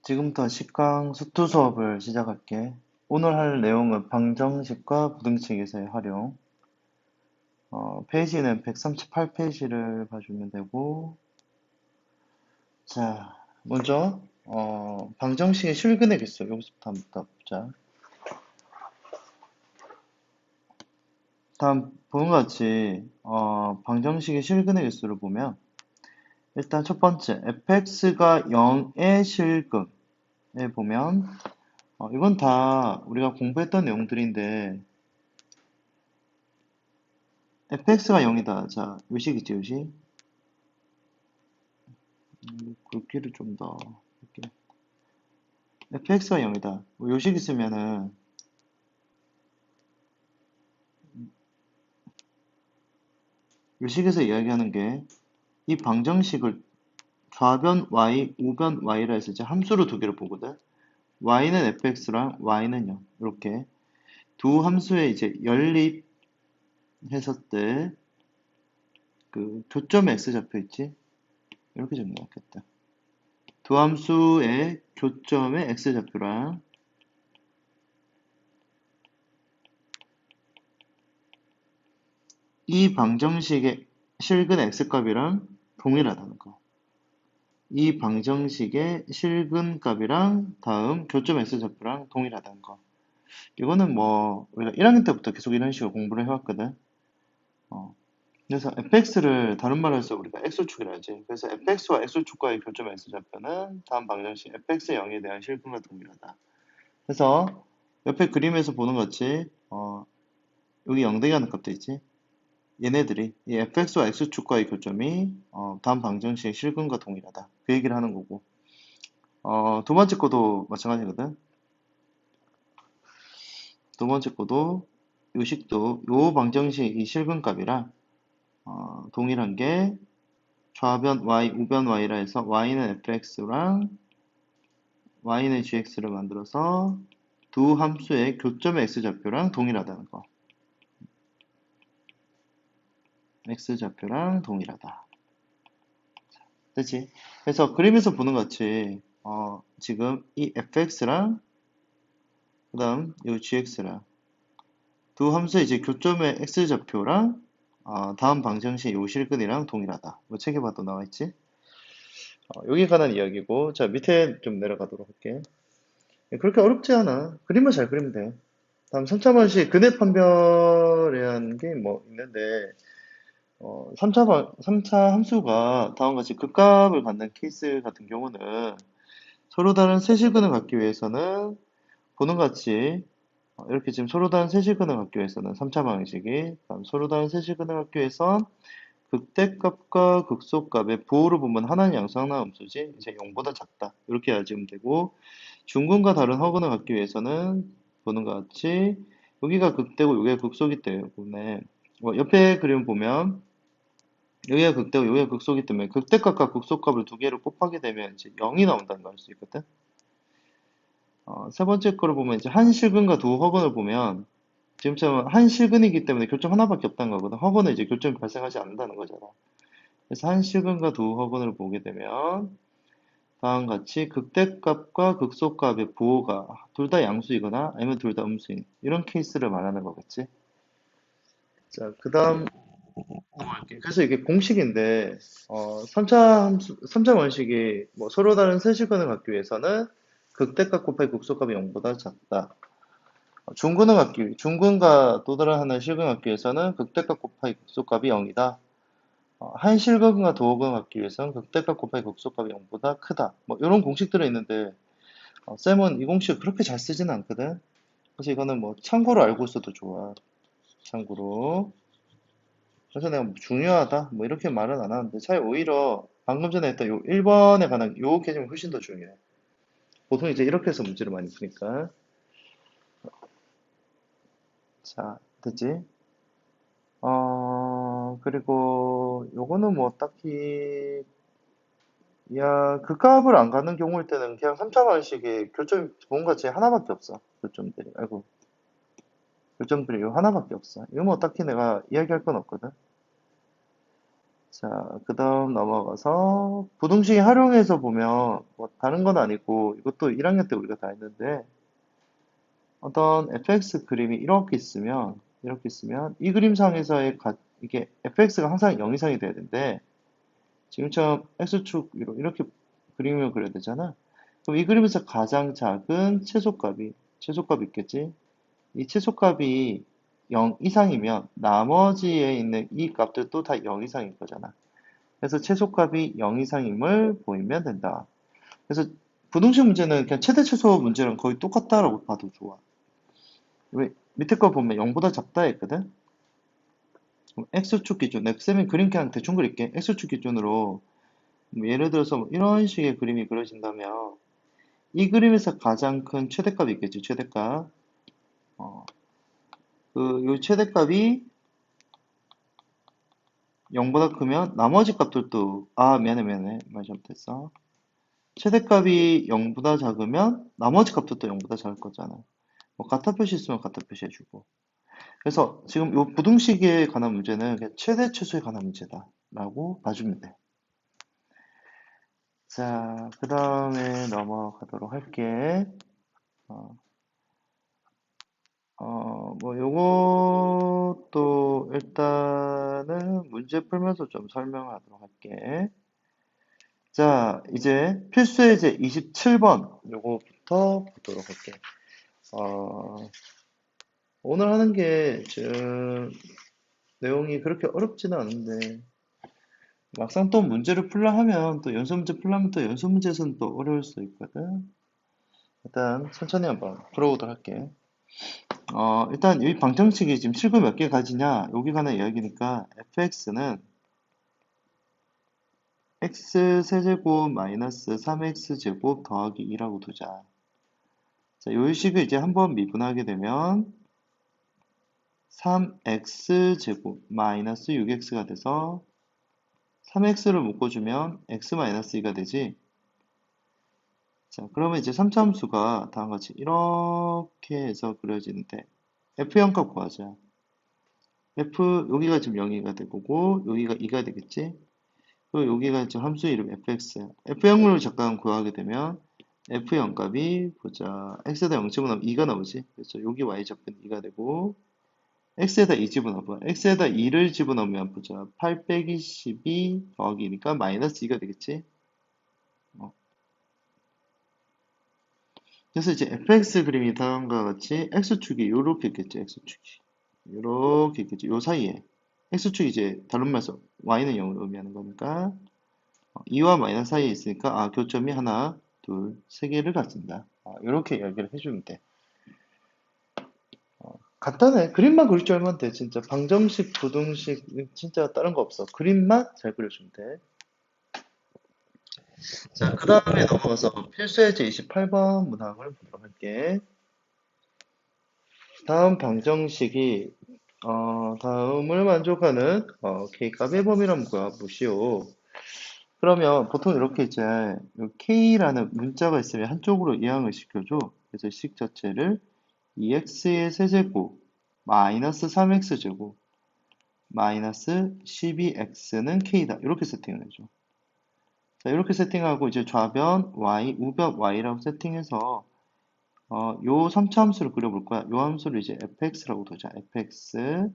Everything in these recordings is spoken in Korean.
지금부터 식강 수투 수업을 시작할게. 오늘 할 내용은 방정식과 부등식에서의 활용. 페이지는 138페이지를 봐주면 되고, 자, 먼저, 방정식의 실근의 개수. 여기서부터 한번 보자. 다음, 보는 것 같이, 방정식의 실근의 개수를 보면, 일단 첫 번째, fx가 0의 실근에 보면, 이건 다 우리가 공부했던 내용들인데, fx가 0이다. 자, 요식이지, 요식. 글귀를 좀 더, 이렇게. fx가 0이다. 요식 있으면은, 요식에서 이야기하는 게, 이 방정식을 좌변 y, 우변 y라 해서 이제 함수로 두 개를 보거든. y는 fx랑 y는 0. 이렇게. 두 함수에 이제 연립했을 때, 그, 교점에 x 잡혀 있지? 이렇게 정리하겠다. 두 함수의 교점에 x 좌표랑 이 방정식의 실근 x값이랑 동일하다는 거. 이 방정식의 실근값이랑 다음 교점 x좌표랑 동일하다는 거. 이거는 뭐 우리가 1학년 때부터 계속 이런 식으로 공부를 해왔거든. 어. 그래서 fx를 다른 말로 해서 우리가 x축이라 하지. 그래서 fx와 x축과의 교점 x좌표는 다음 방정식 fx의 0에 대한 실근과 동일하다. 그래서 옆에 그림에서 보는 것 같이 여기 0 대기 하는 값도 있지. 얘네들이 이 fx와 x축과의 교점이 다음 방정식의 실근과 동일하다. 그 얘기를 하는 거고. 두 번째 거도 마찬가지거든. 두 번째 거도 요식도 요 방정식 이 실근값이랑 동일한 게 좌변 y, 우변 y라 해서 y는 fx랑 y는 gx를 만들어서 두 함수의 교점의 x좌표랑 동일하다는 거. x좌표랑 동일하다. 그치? 그래서 그림에서 보는 것 같이 지금 이 fx랑 그 다음 이 gx랑 두 함수의 이제 교점의 x좌표랑 다음 방정식 요 실근이랑 동일하다. 뭐 책에 봐도 나와 있지? 여기에 관한 이야기고 자 밑에 좀 내려가도록 할게. 그렇게 어렵지 않아. 그림만 잘 그리면 돼. 다음 3차 방식 근해 판별이라는 게 뭐 있는데 3차 함수가 다음과 같이 극값을 갖는 케이스 같은 경우는 서로 다른 세실근을 갖기 위해서는 보는 것 같이 이렇게 지금 서로 다른 세실근을 갖기 위해서는 3차 방식이 다음 서로 다른 세실근을 갖기 위해선 극대값과 극소값의 부호를 보면 하나는 양수하나 음수지 이제 0보다 작다 이렇게 알지면 되고 중근과 다른 허근을 갖기 위해서는 보는 것 같이 여기가 극대고 여기가 극소기 때문에 옆에 그림 보면 여기가 극대고 여기가 극소기 때문에 극대값과 극소값을 두 개를 곱하게 되면 이제 0이 나온다는 걸 알 수 있거든. 세 번째 거를 보면 이제 한 실근과 두 허근을 보면 지금처럼 한 실근이기 때문에 교점 하나밖에 없다는 거거든. 허근은 이제 교점이 발생하지 않는다는 거잖아. 그래서 한 실근과 두 허근을 보게 되면 다음과 같이 극대값과 극소값의 부호가 둘 다 양수이거나 아니면 둘 다 음수인 이런 케이스를 말하는 거겠지. 자, 그 다음 넘어갈게. 그래서 이게 공식인데 3차 원칙이 뭐 서로 다른 세실근을 갖기 위해서는 극대값 곱하기 극소값이 0보다 작다. 중근과 또 다른 하나의 실근 갖기 위해서는 극대값 곱하기 극소값이 0이다. 한 실근과 도어근 갖기 위해서는 극대값 곱하기 극소값이 0보다 크다. 뭐 이런 공식들이 있는데 쌤은 이 공식을 그렇게 잘 쓰지는 않거든. 그래서 이거는 뭐 참고로 알고 있어도 좋아. 참고로. 그래서 내가 뭐 중요하다 뭐 이렇게 말은 안 하는데 차라리 오히려 방금 전에 했던 요 1번에 관한 요 개념이 훨씬 더 중요해. 보통 이제 이렇게 해서 문제를 많이 푸니까. 자, 됐지? 그리고 요거는 뭐 딱히 야, 그 값을 안 가는 경우일 때는 그냥 3차 방식이 교점 좋은 가치 하나밖에 없어. 교점들이. 아이고, 교점들이 요 하나밖에 없어. 이거 뭐 딱히 내가 이야기할 건 없거든. 자, 그 다음 넘어가서 부등식 활용해서 보면 뭐 다른 건 아니고 이것도 1학년 때 우리가 다 했는데 어떤 fx 그림이 이렇게 있으면 이 그림상에서의 이게 fx가 항상 0 이상이 돼야 되는데 지금처럼 x축 위로 이렇게 그림을 그려야 되잖아. 그럼 이 그림에서 가장 작은 최소값이 있겠지? 이 최소값이 0 이상이면 나머지에 있는 이 값들도 다 0 이상일 거잖아. 그래서 최소값이 0 이상임을 보이면 된다. 그래서 부등식 문제는 그냥 최대 최소 문제랑 거의 똑같다라고 봐도 좋아. 왜 밑에 거 보면 0보다 작다 했거든? 그럼 x축 기준, 쌤이 그림 그냥 대충 그릴게. x축 기준으로 뭐 예를 들어서 뭐 이런 식의 그림이 그려진다면 이 그림에서 가장 큰 최대값이 있겠지, 최대값. 어, 요 최대값이 0보다 크면 나머지 값들도, 미안해. 말 잘못했어. 최대값이 0보다 작으면 나머지 값들도 0보다 작을 거잖아. 뭐 같아 표시 있으면 같아 표시해주고. 그래서 지금 요 부등식에 관한 문제는 그냥 최대 최소에 관한 문제다 라고 봐주면 돼. 자, 그 다음에 넘어가도록 할게. 어, 뭐 요것도 일단은 문제 풀면서 좀 설명하도록 할게. 자, 이제 필수 예제 27번 요거부터 보도록 할게. 어, 오늘 하는 게 지금 내용이 그렇게 어렵지는 않은데 막상 또 문제를 풀라 하면 또 연수 문제 풀라 하면 또 연수 문제에서는 또 어려울 수 있거든. 일단 천천히 한번 풀어보도록 할게. 일단 이 방정식이 지금 실구 몇 개 가지냐 여기 관한 이야기니까 fx는 x 세제곱 마이너스 3x제곱 더하기 2라고 두자. 자, 이 식을 이제 한번 미분하게 되면 3x제곱 마이너스 6x가 돼서 3x를 묶어주면 x 마이너스 2가 되지. 자, 그러면 이제 3차함수가 다음과 같이 이렇게 해서 그려지는데 f0 값 구하자. 여기가 지금 0이가 되고 여기가 2가 되겠지. 그리고 여기가 지금 함수 이름 fx야. f0을 잠깐 구하게 되면 f0 값이 보자. x에다 0 집어넣으면 2가 나오지. 그래서 여기 y 접근 2가 되고 x에다 2 집어넣어봐. x에다 2를 집어넣으면 보자. 8 빼기 12 더하기니까 마이너스 2가 되겠지. 어. 그래서 이제 fx 그림이 다음과 같이 x축이 요렇게 있겠지. x축이 요렇게 있겠지. 요 사이에 x축이 이제 다른 말서 y는 0을 의미하는 거니까 2와 마이너스 사이에 있으니까 교점이 하나, 둘, 세 개를 갖춘다. 이렇게 이야기를 해주면 돼. 간단해. 그림만 그릴 줄 알면 돼. 진짜 방정식, 부등식 진짜 다른 거 없어. 그림만 잘 그려주면 돼. 자, 그 다음에 넘어가서 필수의 제28번 문항을 보도록 할게. 다음 방정식이 다음을 만족하는 K값의 범위란 뭐야? 무시오. 그러면 보통 이렇게 이제 K라는 문자가 있으면 한쪽으로 이항을 시켜줘. 그래서 식 자체를 2x의 세제곱 마이너스 3x제곱 마이너스 12x는 k다. 이렇게 세팅을 해줘. 자, 이렇게 세팅하고 이제 좌변 y, 우변 y라고 세팅해서 요 3차 함수를 그려볼 거야. 요 함수를 이제 fx라고 두자. fx.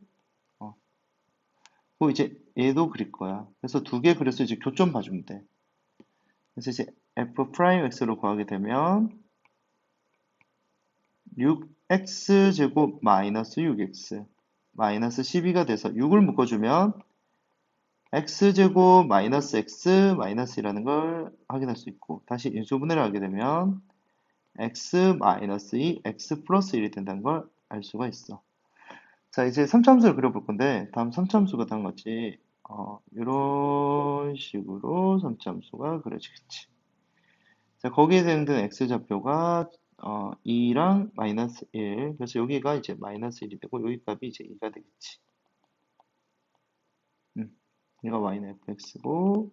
그리고 이제 얘도 그릴 거야. 그래서 두 개 그려서 이제 교점 봐주면 돼. 그래서 이제 f'x로 구하게 되면 6x제곱 마이너스 6x 마이너스 12가 돼서 6을 묶어주면 x제곱 마이너스 x 마이너스 1라는 걸 확인할 수 있고 다시 인수분해를 하게 되면 x 마이너스 2 x 플러스 1이 된다는 걸 알 수가 있어. 자, 이제 3차함수를 그려볼 건데 다음 3차함수가 다음 같이 이런 식으로 3차함수가 그려지겠지. 자, 거기에 해당되는 x좌표가 2랑 마이너스 1. 그래서 여기가 이제 마이너스 1이 되고 여기 값이 이제 2가 되겠지. 얘가 y는 fx고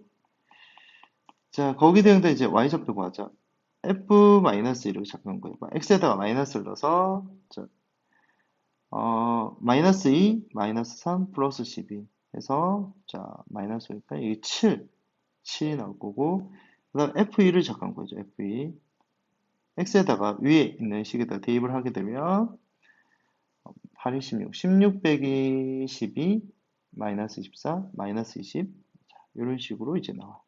자, 거기에 해당되는 이제 y좌표 구하자. f-1을 작성한 거예요. x에다가 마이너스를 넣어서 자, 마이너스 2, 마이너스 3, 플러스 12. 해서, 자, 마이너스 오니까 이게 7이 나올 거고, 그 다음 F2를 잠깐 보죠, F2. X에다가 위에 있는 식에다 대입을 하게 되면, 8, 16, 16 빼기 12, 마이너스 24, 마이너스 20. 자, 이런 식으로 이제 나와.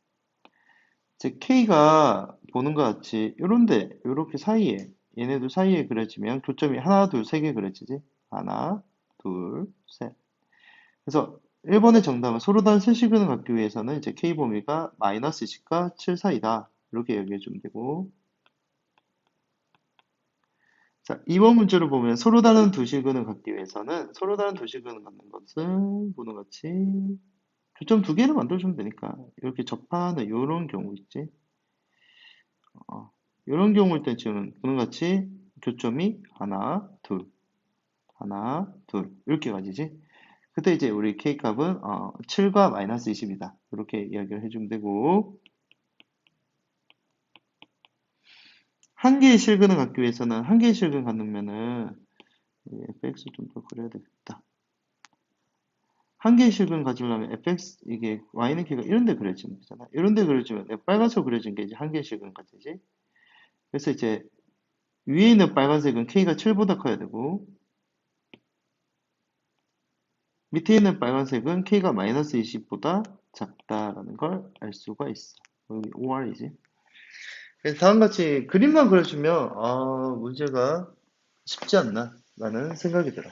즉, K가 보는 것 같이, 요런데, 요렇게 사이에, 얘네들 사이에 그려지면 교점이 하나, 둘, 세 개 그려지지? 하나, 둘, 셋. 그래서 1번의 정답은 서로 다른 세시근을 갖기 위해서는 이제 K 범위가 마이너스 10과 7 사이다. 이렇게 얘기해 주면 되고. 자, 2번 문제를 보면 서로 다른 두 실근을 갖기 위해서는 서로 다른 두 실근을 갖는 것은 보는 같이 교점 두 개를 만들어주면 되니까 이렇게 접하는 이런 경우 있지. 이런 경우일 때 지금 보는 같이 교점이 하나, 둘, 하나, 둘 이렇게 가지지. 그때 이제 우리 K값은 7과 마이너스 20이다. 이렇게 이야기를 해주면 되고 한 개의 실근을 갖기 위해서는 한 개의 실근 갖으면은 fx 좀 더 그려야 되겠다. 한 개의 실근 가지려면 fx 이게 y는 k가 이런 데 그려지면 되잖아. 이런 데 그려지면 빨간색 그려진 게 이제 한 개의 실근 가지지. 그래서 이제 위에 있는 빨간색은 k가 7보다 커야 되고 밑에 있는 빨간색은 k가 마이너스 20보다 작다라는 걸 알 수가 있어. 여기 OR이지. 그래서 다음 같이 그림만 그려주면 문제가 쉽지 않나 라는 생각이 들어.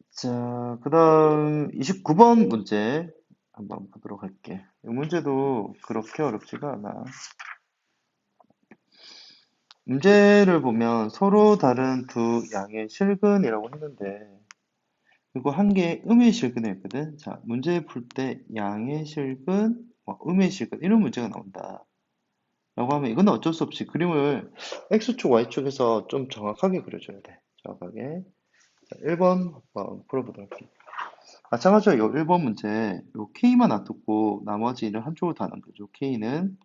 자, 그 다음 29번 문제 한번 보도록 할게. 이 문제도 그렇게 어렵지가 않아. 문제를 보면 서로 다른 두 양의 실근이라고 했는데 그리고 한 개의 음의 실근이었거든. 자, 문제 풀 때 양의 실근, 음의 실근 이런 문제가 나온다. 라고 하면 이건 어쩔 수 없이 그림을 X축, Y축에서 좀 정확하게 그려줘야 돼. 정확하게. 자, 1번 한번 풀어보도록 할게. 마찬가지로 요 1번 문제, 요 K만 놔두고 나머지를 한쪽으로 다 남겨줘. K는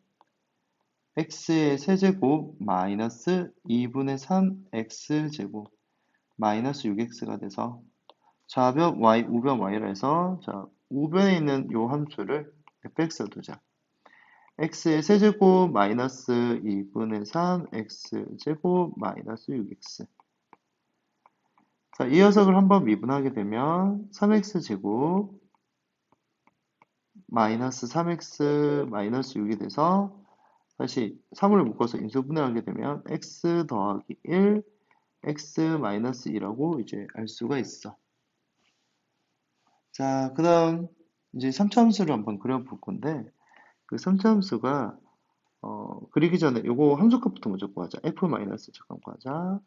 X의 세제곱 마이너스 2분의 3 X제곱 마이너스 6X가 돼서 좌변 Y, 우변 Y라 해서 자, 우변에 있는 요 함수를 fx로 두자. x의 세제곱 마이너스 2분의 3 x제곱 마이너스 6x. 자, 이 녀석을 한번 미분하게 되면 3x제곱 마이너스 3x 마이너스 6이 돼서 다시 3을 묶어서 인수분해하게 되면 x 더하기 1 x 마이너스 2라고 이제 알 수가 있어. 자, 그 다음 이제 3차 함수를 한번 그려볼 건데 그 3차 함수가 그리기 전에 요거 함수값부터 먼저 구하자. f 마이너스 잠깐 구하자.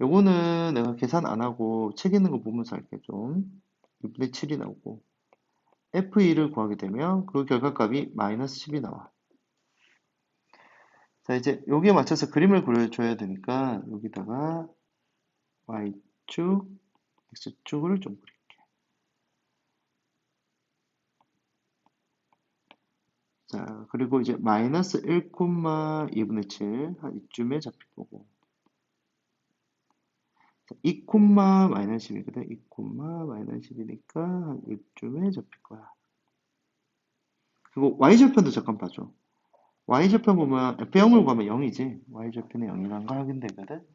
요거는 내가 계산 안 하고 책 있는 거 보면서 할게 좀. 6분의 7이 나오고 f2를 구하게 되면 그 결과값이 마이너스 10이 나와. 자, 이제 여기에 맞춰서 그림을 그려줘야 되니까 여기다가 y축, x축을 좀 그릴게. 자, 그리고 이제 마이너스 1,2분의 7, 한 이쯤에 잡힐 거고. 2, 마이너스 10이거든. 2, 마이너스 10이니까 한 이쯤에 잡힐 거야. 그리고 y절편도 잠깐 봐줘. y절편 보면 F0을 구하면 0이지. y절편에 0이라는 걸 확인되거든.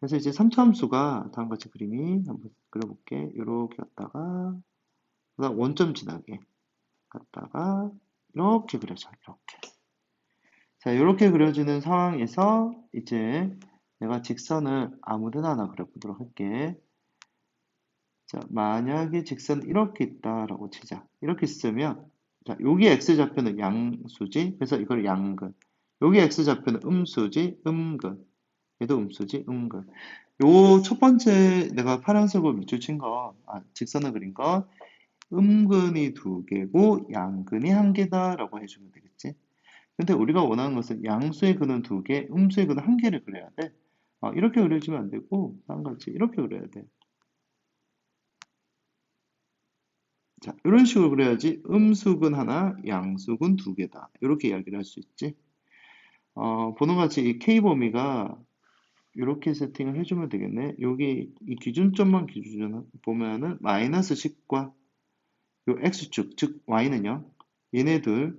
그래서 이제 3차 함수가 다음과 같이 그림이 한번 그려볼게. 이렇게 갔다가 그다음 원점 지나게 갔다가 이렇게 그려져. 이렇게. 자, 이렇게 그려지는 상황에서 이제 내가 직선을 아무 데나 하나 그려보도록 할게. 자, 만약에 직선 이렇게 있다라고 치자. 이렇게 쓰면 자, 여기 x좌표는 양수지. 그래서 이걸 양근. 여기 x좌표는 음수지. 음근. 얘도 음수지. 음근. 요 첫 번째 내가 파란색으로 밑줄 친 거, 직선을 그린 거 음근이 두 개고 양근이 한 개다라고 해주면 되겠지. 근데 우리가 원하는 것은 양수의 근은 두 개, 음수의 근은 한 개를 그려야 돼. 이렇게 그려주면 안 되고 다음같이 이렇게 그려야 돼. 자, 이런 식으로 그려야지 음수근 하나, 양수근 두 개다. 이렇게 이야기를 할 수 있지. 보는 것 같이 이 K 범위가 이렇게 세팅을 해주면 되겠네. 여기 이 기준점만 기준 보면은 마이너스 10과 요 x축, 즉 y는요. 얘네들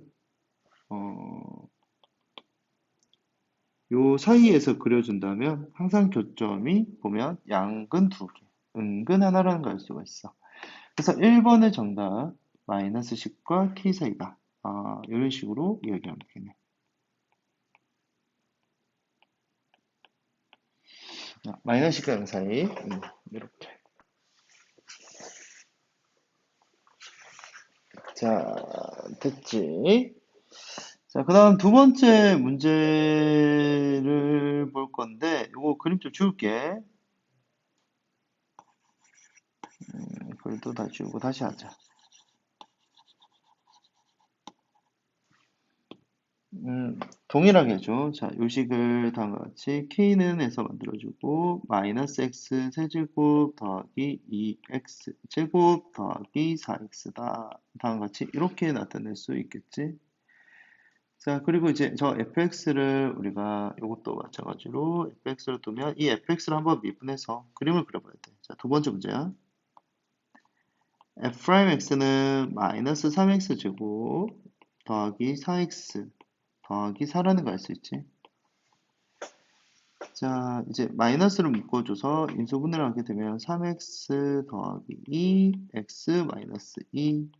요 사이에서 그려준다면 항상 교점이 보면 양근 두 개, 음근 하나라는 걸 알 수가 있어. 그래서 1번의 정답 마이너스 10과 k 사이다. 이런 식으로 이야기하면 되겠네. 마이너스 10과 0 사이 이렇게. 자, 됐지? 자, 그 다음 두 번째 문제를 볼 건데, 이거 그림 좀 지울게. 글도 다 지우고 다시 하자. 동일하게 해줘. 자, 요식을 다음과 같이 k는 해서 만들어주고, 마이너스 x 세제곱 더하기 2x 제곱 더하기 4x다. 다음과 같이 이렇게 나타낼 수 있겠지? 자, 그리고 이제 저 fx를 우리가 이것도 마찬가지로 fx를 두면 이 fx를 한번 미분해서 그림을 그려봐야 돼. 자, 두 번째 문제야. f'x는 마이너스 3x 제곱 더하기 4x 더하기 4라는 걸 알 수 있지. 자, 이제 마이너스를 묶어줘서 인수분해를 하게 되면 3x 더하기 2, x 마이너스 2.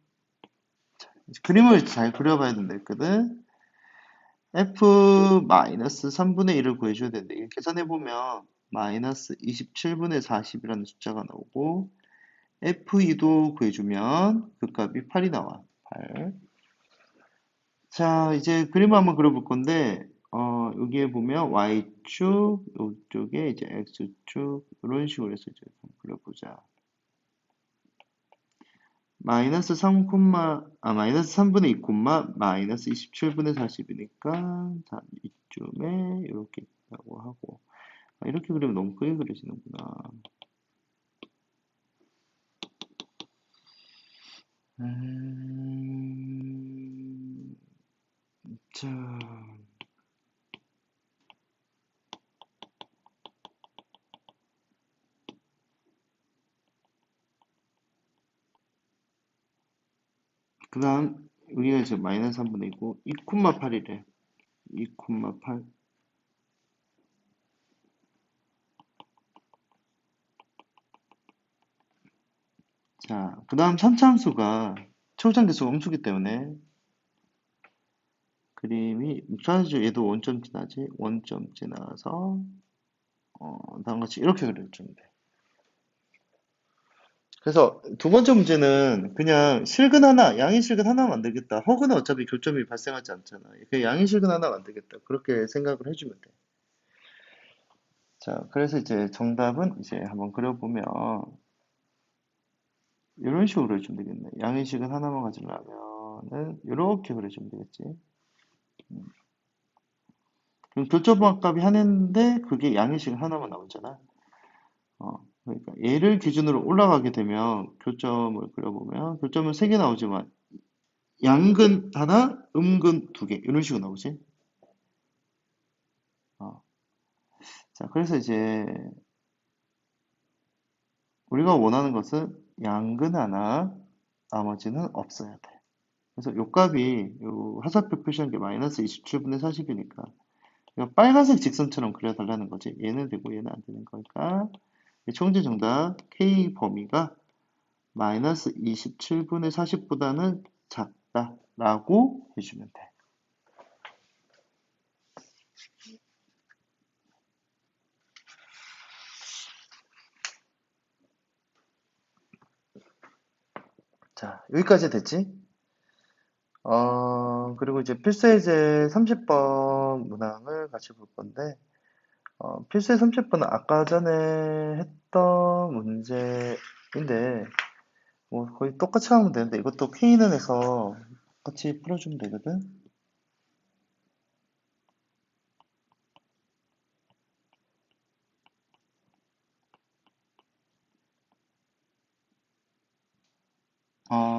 자, 이제 그림을 잘 그려봐야 된다 했거든. f 마이너스 3분의 1을 구해줘야 되는데, 이거 계산해보면 마이너스 27분의 40이라는 숫자가 나오고, f2도 구해주면 그 값이 8이 나와. 8. 자, 이제 그림을 한번 그려볼 건데, 여기에 보면 y축, 이쪽에 이제 x축, 이런 식으로 해서 이제 한번 그려보자. 마이너스 3분의 2 마이너스 27분의 40이니까, 자, 이쯤에 이렇게 있다고 하고, 이렇게 그리면 너무 크게 그려지는구나. 자, 그 다음, 우리가 이제 마이너스 3분의 2고, 2,8이래. 2,8. 자, 그 다음 참참수가 초장대수가 음수기 때문에 그림이 사실 얘도 원점 지나지 원점 지나서 다음같이 이렇게 그려주면 돼. 그래서 두 번째 문제는 그냥 실근 하나, 양의 실근 하나 만들겠다. 허그는 어차피 교점이 발생하지 않잖아. 그냥 양의 실근 하나 만들겠다. 그렇게 생각을 해주면 돼. 자, 그래서 이제 정답은 이제 한번 그려보면 이런 식으로 해주면 되겠네. 양의 식은 하나만 가지려면은 이렇게 그려주면 되겠지. 그럼 교점합값이 하나인데 그게 양의 식은 하나만 나오잖아. 그러니까 얘를 기준으로 올라가게 되면 교점을 그려보면 교점은 3개 나오지만 양근 하나, 음근 2개 이런 식으로 나오지. 어. 자, 그래서 이제 우리가 원하는 것은 양근 하나, 나머지는 없어야 돼. 그래서 요 값이 요 화살표 표시한 게 마이너스 27분의 40이니까 빨간색 직선처럼 그려달라는 거지. 얘는 되고 얘는 안 되는 거니까 총재 정답 K 범위가 마이너스 27분의 40보다는 작다라고 해주면 돼. 자, 여기까지 됐지? 그리고 이제 필수예제 30번 문항을 같이 볼 건데, 필수예 30번은 아까 전에 했던 문제인데, 뭐 거의 똑같이 하면 되는데, 이것도 K는 해서 같이 풀어주면 되거든?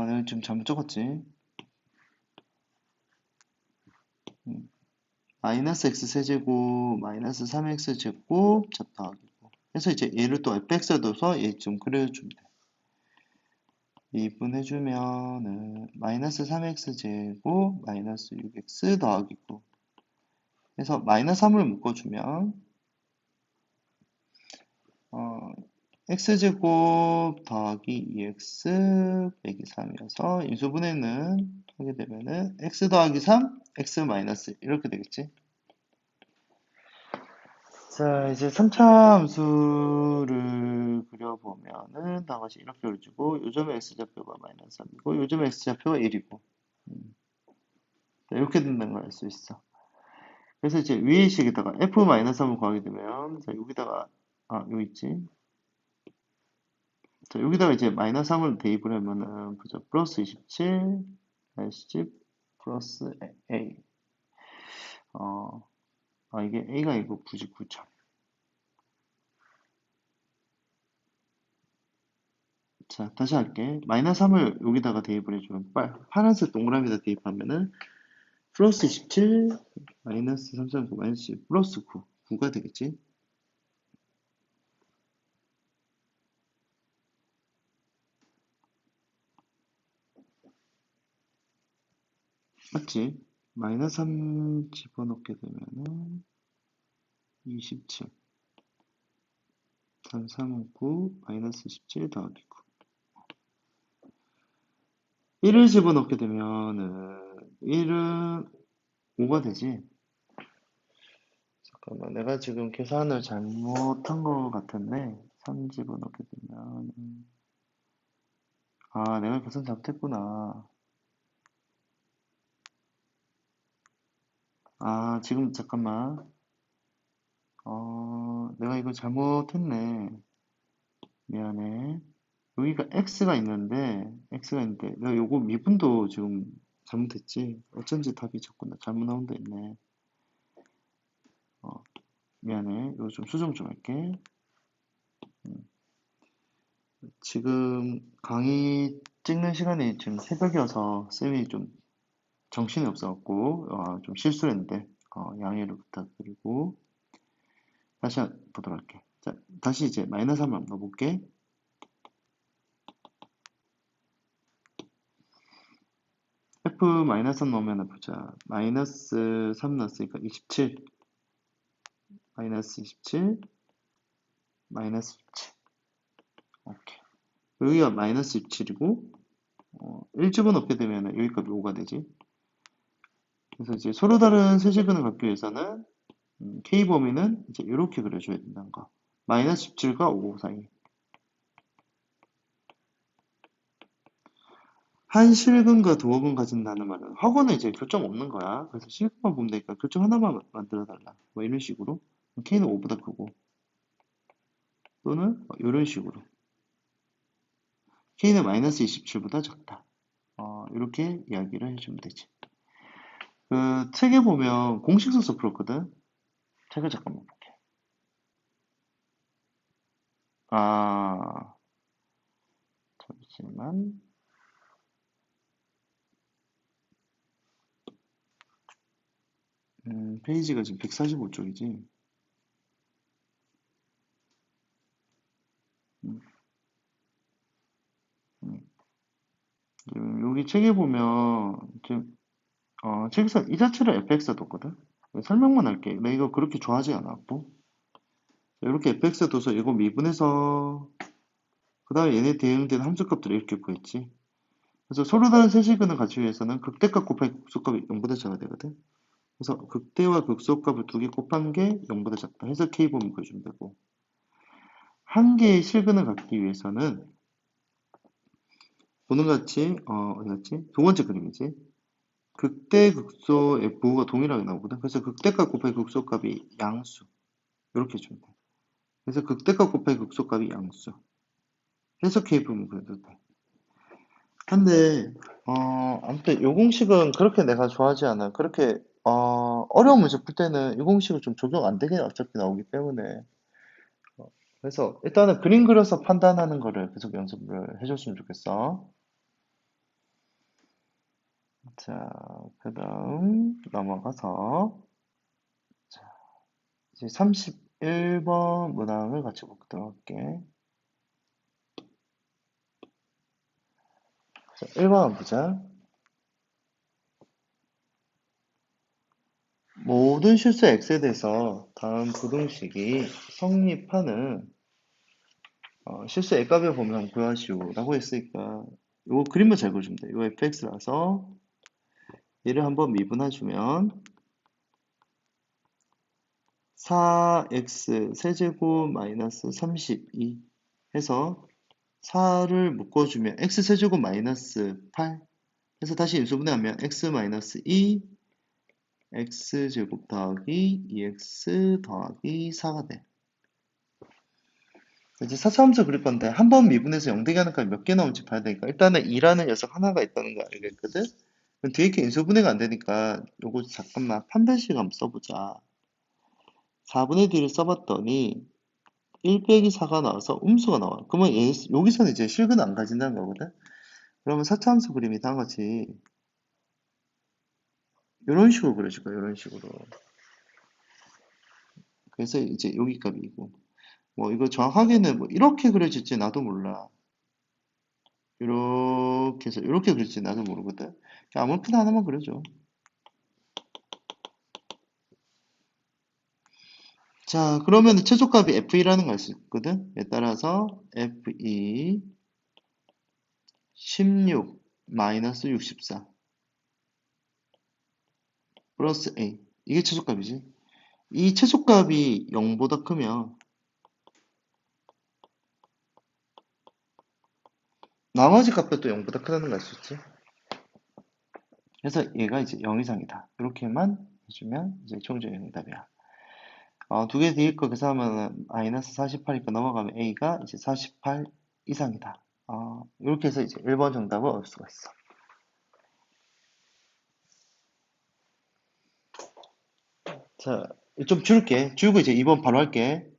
내가 좀 잘못 적었지. 음, 마이너스 x 세제곱 마이너스 3x 제곱 자 더하기고 그래서 이제 얘를 또 fx에 둬서 얘 좀 그려주면 돼. 2분 해주면은 마이너스 3x 제곱 마이너스 6x 더하기고 그래서 마이너스 3을 묶어주면 어, x제곱 더하기 2x 빼기 3이어서 인수분해는 하게 되면은 x 더하기 3, x 마이너스 이렇게 되겠지. 자, 이제 3차 함수를 그려보면은 다같이 이렇게 그려주고 요점의 x좌표가 마이너스 3이고 요점의 x좌표가 1이고 이렇게 된다는 걸 알 수 있어. 그래서 이제 위의 식에다가 f-3을 구하게 되면 자, 여기다가 여기 있지. 자, 여기다가 이제 마이너스 3을 대입을 하면은 보자. 플러스 27 80 플러스 a 이게 a가 아니고 99점. 자, 다시 할게. 마이너스 3을 여기다가 대입을 해주면 파란색 동그라미에다 대입하면은 플러스 27 마이너스 3.9 마이너스 10 플러스 9 9가 되겠지. 맞지? 마이너스 3 집어넣게 되면은 27 3, 3은 9 마이너스 17 더하기 9 1을 집어넣게 되면은 1은 5가 되지. 잠깐만, 내가 지금 계산을 잘못한 것 같은데 3 집어넣게 되면 내가 계산 잘못했구나. 지금 잠깐만. 내가 이거 잘못했네. 미안해. 여기가 x가 있는데 내가 요거 미분도 지금 잘못했지. 어쩐지 답이 자꾸 잘못 나온 데 있네. 어, 미안해. 이거 좀 수정 좀 할게. 지금 강의 찍는 시간이 지금 새벽이어서 쌤이 좀 정신이 없어갖고 좀 실수를 했는데 양해를 부탁드리고 다시 보도록 할게. 자, 다시 이제 마이너스 3을 넣어볼게. f 마이너스 3 넣으면 보자. 마이너스 3 넣었으니까 27 마이너스 27 마이너스 27 오케이. 여기가 마이너스 27이고 1 집어넣게 되면 여기 값이 5가 되지. 그래서 이제 서로 다른 세제근을 갖기 위해서는 K 범위는 이제 이렇게 그려줘야 된다는 거. 마이너스 17과 5 사이. 한 실근과 두어근 가진다는 말은 학원은 이제 교점 없는 거야. 그래서 실근만 보면 되니까 교점 하나만 만들어 달라. 뭐 이런 식으로. K는 5보다 크고 또는 이런 식으로. K는 마이너스 27보다 적다. 이렇게 이야기를 해주면 되지. 그 책에 보면 공식 써서 풀었거든. 책을 잠깐만 볼게. 잠시만. 페이지가 지금 145쪽이지. 여기 책에 보면 지금 책에서 이 자체를 fx에 뒀거든. 설명만 할게. 나 이거 그렇게 좋아하지 않았고 이렇게 fx에 둬서 이거 미분해서 그 다음에 얘네 대응된 함수값들을 이렇게 구했지. 그래서 서로 다른 세시근을 갖추기 위해서는 극대값 곱하기 극소값이 0보다 작아야 되거든. 그래서 극대와 극소값을 두 개 곱한 게 0보다 작다 해서 k분을 구해주면 되고 한 개의 실근을 갖기 위해서는 보는 같이 어디 갔지? 두 번째 그림이지. 극대 극소의 부호가 동일하게 나오거든. 그래서 극대값 곱하기 극소값이 양수 이렇게 해주면 돼. 그래서 극대값 곱하기 극소값이 양수 해서 k분을 구해도 돼. 근데 아무튼 요 공식은 그렇게 내가 좋아하지 않아. 그렇게 어려운 문제 풀 때는 이 공식을 좀 적용 안 되게 어차피 나오기 때문에 그래서 일단은 그림 그려서 판단하는 거를 계속 연습을 해줬으면 좋겠어. 자, 그 다음 넘어가서 이제 31번 문항을 같이 보도록 할게. 자, 1번 한번 보자. 모든 실수 x에 대해서 다음 부등식이 성립하는 실수 A값을 보면 구하시오 라고 했으니까 이거 그림만 잘 그려주면 돼. 이거 fx라서 얘를 한번 미분해주면 4x 세제곱 마이너스 32 해서 4를 묶어주면 x 세제곱 마이너스 8 해서 다시 인수분해하면 x 마이너스 2 x제곱 더하기 2x 더하기 4가 돼. 이제 4차함수 그릴 건데 한 번 미분해서 0 되게 하는 값이 몇 개 나올지 봐야 되니까 일단은 2라는 녀석 하나가 있다는 거 알겠거든? 그럼 뒤에 게 인수분해가 안 되니까 요거 잠깐만 판별식 한번 써보자. 4분의 D를 써봤더니 1 빼기 4가 나와서 음수가 나와. 그러면 여기서는 이제 실근 안 가진다는 거거든? 그러면 4차함수 그림이 다음과 같이 이런 식으로 그려질 거야, 이런 식으로. 그래서 이제 여기 값이고. 뭐 이거 정확하게는 뭐 이렇게 그려질지 나도 몰라. 이렇게 해서 이렇게 그릴지 나도 모르거든. 아무렇게나 하나만 그려줘. 자, 그러면 최소값이 f2라는 걸 수 있거든. 에 따라서 f2 16 마이너스 64 플러스 a 이게 최소값이지. 이 최소값이 0보다 크면 나머지 값도 또 0보다 크다는 걸 알 수 있지. 그래서 얘가 이제 0 이상이다. 이렇게만 해주면 이제 총적인 답이야. 두 개 뒤에 거 계산하면 마이너스 48이니까 넘어가면 a가 이제 48 이상이다. 이렇게 해서 이제 1번 정답을 얻을 수가 있어. 자, 좀 줄게. 줄고 이제 2번 바로 할게.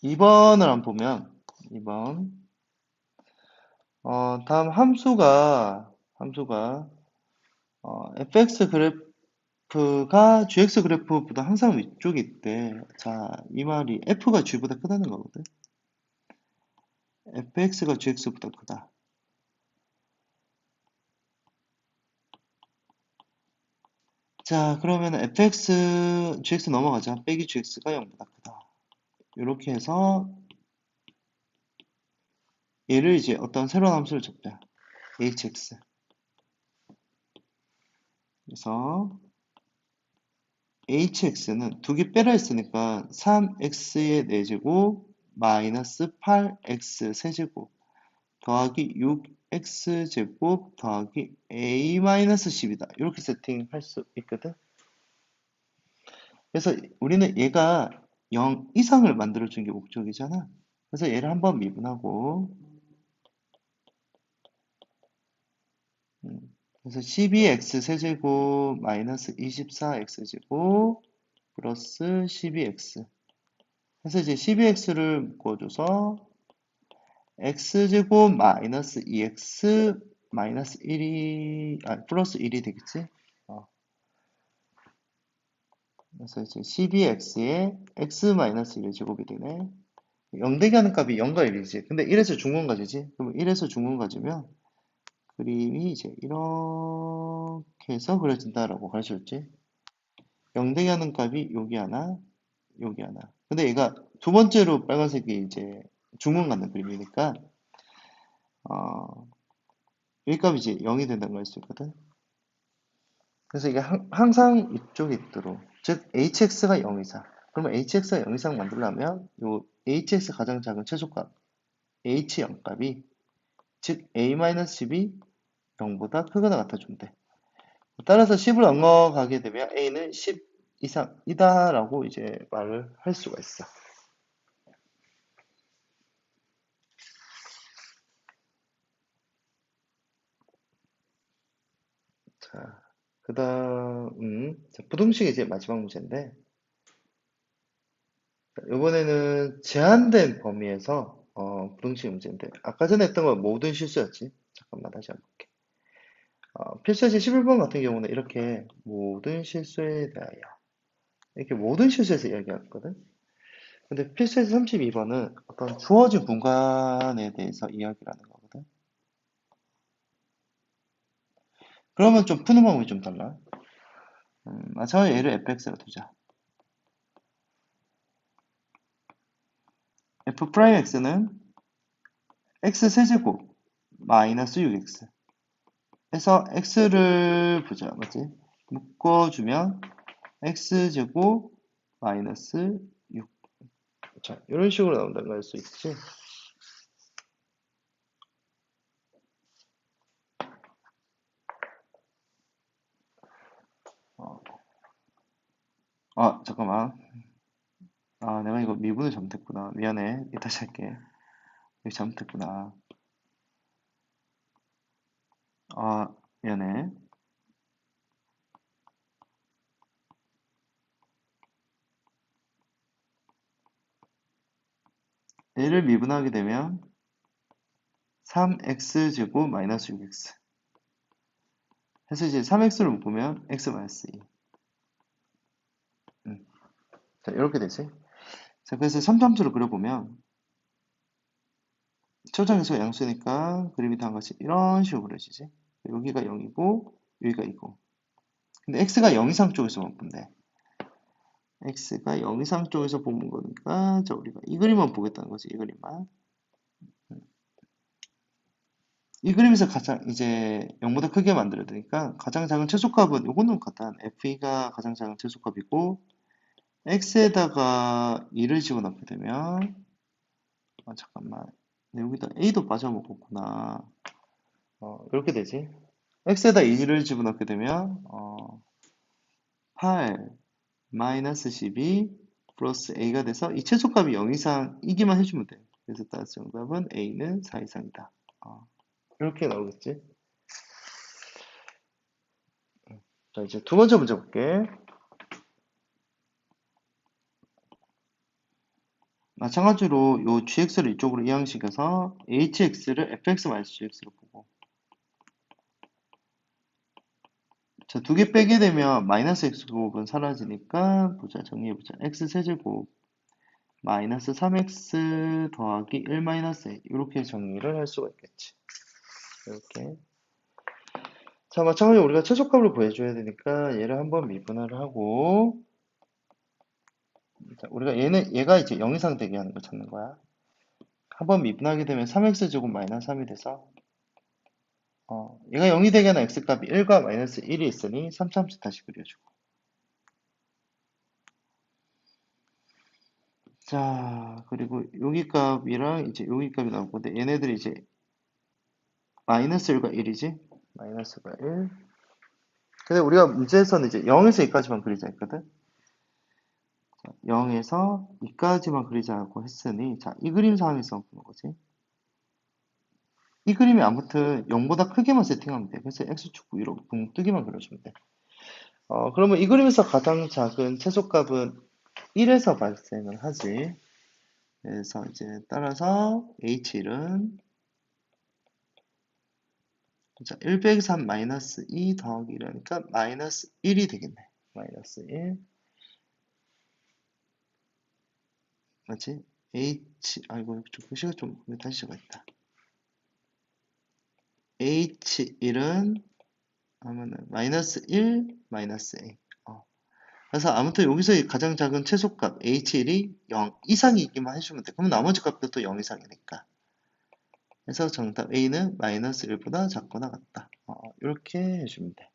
2번을 한번 보면 2번 다음 함수가 fx 그래프가 gx 그래프보다 항상 위쪽에 있대. 자, 이 말이 f가 g보다 크다는 거거든. fx가 gx보다 크다. 자, 그러면 gx 넘어가자. 빼기 gx가 0보다 크다. 이렇게 해서 얘를 이제 어떤 새로운 함수를 적자. hx. 그래서 hx는 두 개 빼라 했으니까 3x의 4제곱 마이너스 8x 세제곱 더하기 6x제곱 더하기 a 마이너스 10이다. 이렇게 세팅할 수 있거든. 그래서 우리는 얘가 0 이상을 만들어준 게 목적이잖아. 그래서 얘를 한번 미분하고 그래서 12x 세제곱 마이너스 24x제곱 플러스 12x 그래서 이제 12x를 묶어줘서 x제곱 마이너스 2x 마이너스 1이 플러스 1이 되겠지? 그래서 이제 12x에 x 마이너스 1의 제곱이 되네. 0 되게 하는 값이 0과 1이지. 근데 1에서 중근 가지지? 그럼 1에서 중근 가지면 그림이 이제 이렇게 해서 그려진다라고 가르쳐줬지. 0 되게 하는 값이 여기 하나, 여기 하나. 근데 얘가 두 번째로 빨간색이 이제 중근 갖는 그림이니까 어, 이 값이 이제 0이 된다는 걸 알 수 있거든. 그래서 이게 항상 이쪽에 있도록 즉 hx가 0 이상 그러면 hx가 0 이상 만들려면 요 hx 가장 작은 최소값 h0 값이 즉 a-10이 0보다 크거나 같아주면 돼. 따라서 10을 넘어가게 되면 a는 10 이상이다 라고 이제 말을 할 수가 있어. 자, 그 다음 부등식이 이제 마지막 문제인데 이번에는 제한된 범위에서 부등식 문제인데 아까 전에 했던 건 모든 실수였지. 잠깐만 다시 한번 볼게. 필수예제 11번 같은 경우는 이렇게 모든 실수에 대하여 이렇게 모든 실수에서 이야기하거든. 근데 필수예제 32번은 어떤 주어진 분간에 대해서 이야기를 하는 거거든. 그러면 좀 푸는 방법이 좀 달라. 마찬가지로 얘를 fx로 두자. f'x는 x 세제곱 마이너스 6x 해서 x를 보자, 맞지? 묶어주면 x제곱 마이너스 6. 자, 이런 식으로 나온다는 걸 알 수 있지? 어, 잠깐만. 내가 이거 미분을 잘못했구나. 미안해. 이따 다시 할게. 이거 잘못했구나. 미안해. 얘를 미분하게 되면 3x제곱 마이너스 6x 해서 이제 3x를 묶으면 x 마이너스 2. 자, 이렇게 되지. 자, 그래서 삼삼수를 그려보면 초장에서 양수니까 그림이 다음 같이 이런 식으로 그려지지. 여기가 0이고 여기가 2고. 근데 x가 0 이상 쪽에서만 보면 돼. x가 0 이상 쪽에서 보는 거니까 자, 우리가 이 그림만 보겠다는 거지. 이 그림만. 이 그림에서 가장 이제 0보다 크게 만들어야 되니까 가장 작은 최소값은 요거는 같아. f가 가장 작은 최소값이고 x에다가 2를 집어넣게 되면 잠깐만. 여기다 a도 빠져먹었구나. 이렇게 되지. x에다 2를 집어넣게 되면 8 마이너스 12 플러스 a가 돼서 이 최소값이 0 이상이기만 해주면 돼. 그래서 따라서 정답은 a는 4 이상이다. 이렇게 나오겠지. 자, 이제 두 번째 문제 볼게. 마찬가지로 요 gx를 이쪽으로 이항시켜서 hx를 fx-gx로 보고 자, 두 개 빼게 되면 마이너스 x제곱은 사라지니까 보자, 정리해보자. x세제곱 마이너스 3x 더하기 1 마이너스 a 이렇게 정리를 할 수가 있겠지. 이렇게. 자, 마찬가지로 우리가 최소값을 구해줘야 되니까 얘를 한번 미분을 하고 자, 우리가 얘가 이제 0 이상 되게 하는 걸 찾는 거야. 한번 미분하게 되면 3x제곱 마이너스 3이 돼서 얘가 0이 되게 하는 x값이 1과 마이너스 1이 있으니 3차함수 다시 그려주고 자, 그리고 여기 값이랑 이제 여기 값이 나올 건데 얘네들이 이제 마이너스 1과 1이지? 마이너스가 1. 근데 우리가 문제에서는 이제 0에서 2까지만 그리자 했거든? 자, 0에서 2까지만 그리자고 했으니 자, 이 그림 상황에서 보는 거지. 이 그림이 아무튼 0보다 크게만 세팅하면 돼. 그래서 x축 위로 붕뜨기만 그려주면 돼. 그러면 이 그림에서 가장 작은 최소값은 1에서 발생을 하지. 그래서 이제 따라서 h1은 1 빼기 3 마이너스 2 더하기 1이니까 마이너스 1이 되겠네. 마이너스 1. 맞지? 아이고, 좀 글씨가 좀 다시 적어있다. h1은 하면은 마이너스 1, 마이너스 a. 그래서 아무튼 여기서 가장 작은 최소값 h1이 0 이상이기만 해주면 돼. 그럼 나머지 값도 또 0 이상이니까. 그래서 정답 A는 마이너스 1보다 작거나 같다. 이렇게 해주면 돼.